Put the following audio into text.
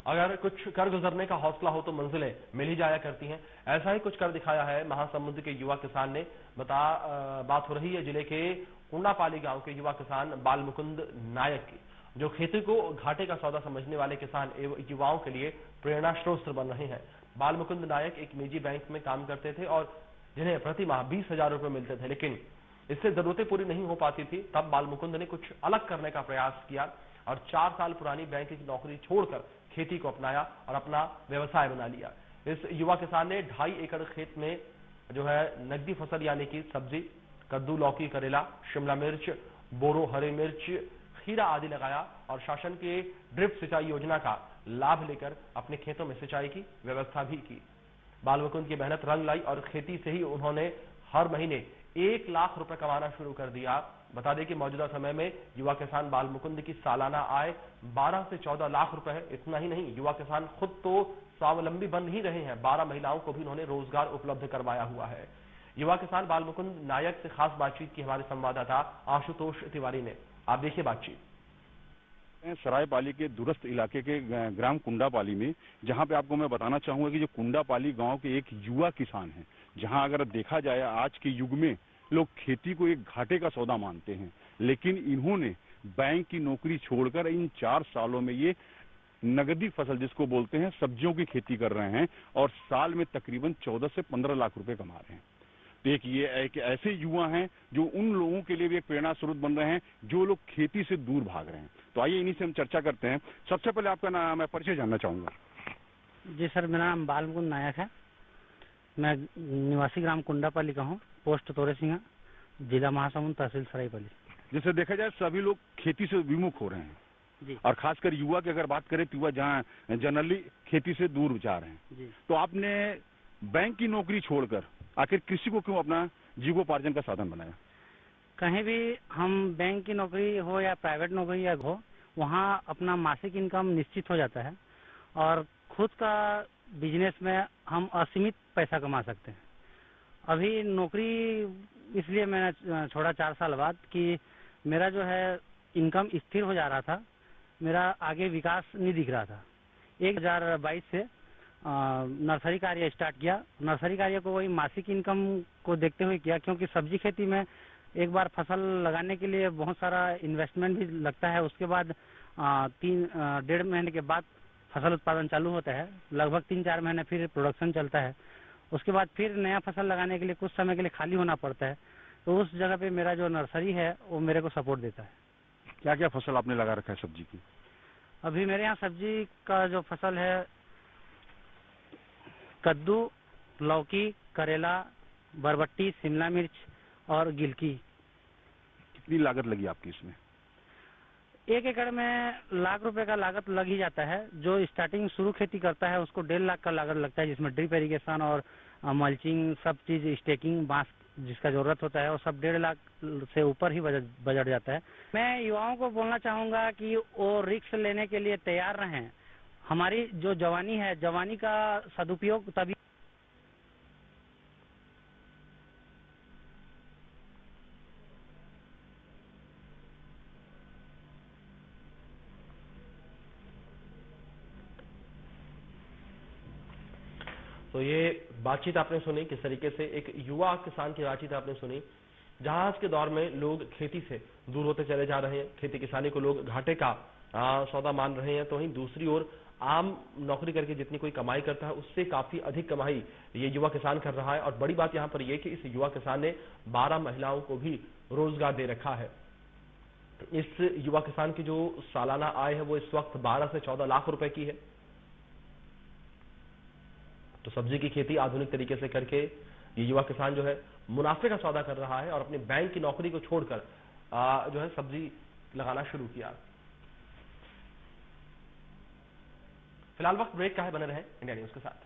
अगर कुछ कर गुजरने का हौसला हो तो मंजिलें मिल ही जाया करती हैं। ऐसा ही कुछ कर दिखाया है महासमुंद के युवा किसान ने। बात हो रही है जिले के कुंडापाली गांव के युवा किसान बालमुकुंद नायक की, जो खेती को घाटे का सौदा समझने वाले किसान एवं युवाओं के लिए प्रेरणा स्रोत बन रहे हैं। बालमुकुंद नायक एक निजी बैंक में काम करते थे और जिन्हें प्रति माह 20,000 रुपए मिलते थे, लेकिन इससे जरूरतें पूरी नहीं हो पाती थी। तब बालमुकुंद ने कुछ अलग करने का प्रयास किया और 4 साल पुरानी बैंक की नौकरी छोड़कर खेती को अपनाया और अपना व्यवसाय बना लिया। इस युवा किसान ने 2.5 एकड़ खेत में जो है नकदी फसल यानी कि सब्जी, कद्दू, लौकी, करेला, शिमला मिर्च, बोरो, हरी मिर्च, खीरा आदि लगाया और शासन के ड्रिप सिंचाई योजना का लाभ लेकर अपने खेतों में सिंचाई की व्यवस्था भी की। बालमुकुंद की मेहनत रंग लाई और खेती से ही उन्होंने हर महीने 1 लाख रुपए कमाना शुरू कर दिया। बता दें कि मौजूदा समय में युवा किसान बालमुकुंद की सालाना आय 12 से 14 लाख रुपए है। इतना ही नहीं, युवा किसान खुद तो स्वावलंबी बन ही रहे हैं, 12 महिलाओं को भी उन्होंने रोजगार उपलब्ध करवाया हुआ है। युवा किसान बालमुकुंद नायक से खास बातचीत की हमारे संवाददाता आशुतोष तिवारी ने। आप देखिए बातचीत। सरायपाली के दूरस्थ इलाके के ग्राम कुंडापाली में, जहां पे आपको मैं बताना चाहूंगा कि जो कुंडापाली गांव के एक युवा किसान हैं, जहां अगर देखा जाए आज के युग में लोग खेती को एक घाटे का सौदा मानते हैं, लेकिन इन्होंने बैंक की नौकरी छोड़कर इन 4 सालों में ये नगदी फसल जिसको बोलते हैं सब्जियों की खेती कर रहे हैं और साल में तकरीबन 14 से 15 लाख रुपए कमा रहे हैं। तो एक ऐसे युवा हैं जो उन लोगों के लिए भी एक प्रेरणा स्रोत बन रहे हैं जो लोग खेती से दूर भाग रहे हैं। तो आइए इन्हीं से हम चर्चा करते हैं। सबसे पहले आपका नाम, मैं परिचय जानना चाहूंगा। जी सर, मेरा नाम बालमुकुंद नायक है। मैं निवासी ग्राम कुंडापाली का हूँ, पोस्ट तोरे सिंह, जिला महासमुंद, तहसील सरायपाली। जैसे देखा जाए सभी लोग खेती से विमुख हो रहे हैं जी, और खासकर युवा की अगर बात करें तो युवा जहाँ जनरली खेती से दूर जा रहे हैं जी। तो आपने बैंक की नौकरी छोड़कर आखिर कृषि को क्यों अपना जीविकोपार्जन का साधन बनाया? कहीं भी हम बैंक की नौकरी हो या प्राइवेट नौकरी या हो, वहाँ अपना मासिक इनकम निश्चित हो जाता है और खुद का बिजनेस में हम असीमित पैसा कमा सकते हैं। अभी नौकरी इसलिए मैंने छोड़ा 4 साल बाद कि मेरा जो है इनकम स्थिर हो जा रहा था, मेरा आगे विकास नहीं दिख रहा था। 2022 से नर्सरी कार्य स्टार्ट किया। नर्सरी कार्य को वही मासिक इनकम को देखते हुए किया, क्योंकि सब्जी खेती में एक बार फसल लगाने के लिए बहुत सारा इन्वेस्टमेंट भी लगता है। उसके बाद 1.5 महीने के बाद फसल उत्पादन चालू होता है, लगभग 3-4 महीने फिर प्रोडक्शन चलता है। उसके बाद फिर नया फसल लगाने के लिए कुछ समय के लिए खाली होना पड़ता है। तो उस जगह पे मेरा जो नर्सरी है वो मेरे को सपोर्ट देता है। क्या क्या फसल आपने लगा रखा है सब्जी की? अभी मेरे यहाँ सब्जी का जो फसल है, कद्दू, लौकी, करेला, बरबट्टी, शिमला मिर्च और गिलकी। कितनी लागत लगी आपकी इसमें? 1 एकड़ में लाख रुपए का लागत लग ही जाता है। जो स्टार्टिंग शुरू खेती करता है उसको 1.5 लाख का लागत लगता है, जिसमें ड्रिप इरिगेशन और मल्चिंग सब चीज, स्टेकिंग, बांस जिसका जरूरत होता है, वो सब 1.5 लाख से ऊपर ही बजट जाता है। मैं युवाओं को बोलना चाहूंगा कि वो रिस्क लेने के लिए तैयार रहें। हमारी जो जवानी है, जवानी का सदुपयोग तभी तो ये बातचीत आपने सुनी, किस तरीके से एक युवा किसान की बातचीत आपने सुनी, जहां आज के दौर में लोग खेती से दूर होते चले जा रहे हैं। खेती किसानी को लोग घाटे का सौदा मान रहे हैं, तो वहीं दूसरी ओर आम नौकरी करके जितनी कोई कमाई करता है उससे काफी अधिक कमाई ये युवा किसान कर रहा है। और बड़ी बात यहां पर यह कि इस युवा किसान ने 12 महिलाओं को भी रोजगार दे रखा है। इस युवा किसान की जो सालाना आय है वो इस वक्त 12 से 14 लाख रुपए की है। तो सब्जी की खेती आधुनिक तरीके से करके ये युवा किसान जो है मुनाफे का सौदा कर रहा है और अपने बैंक की नौकरी को छोड़कर जो है सब्जी लगाना शुरू किया। फिलहाल वक्त ब्रेक का है, बने रहे इंडिया न्यूज के साथ।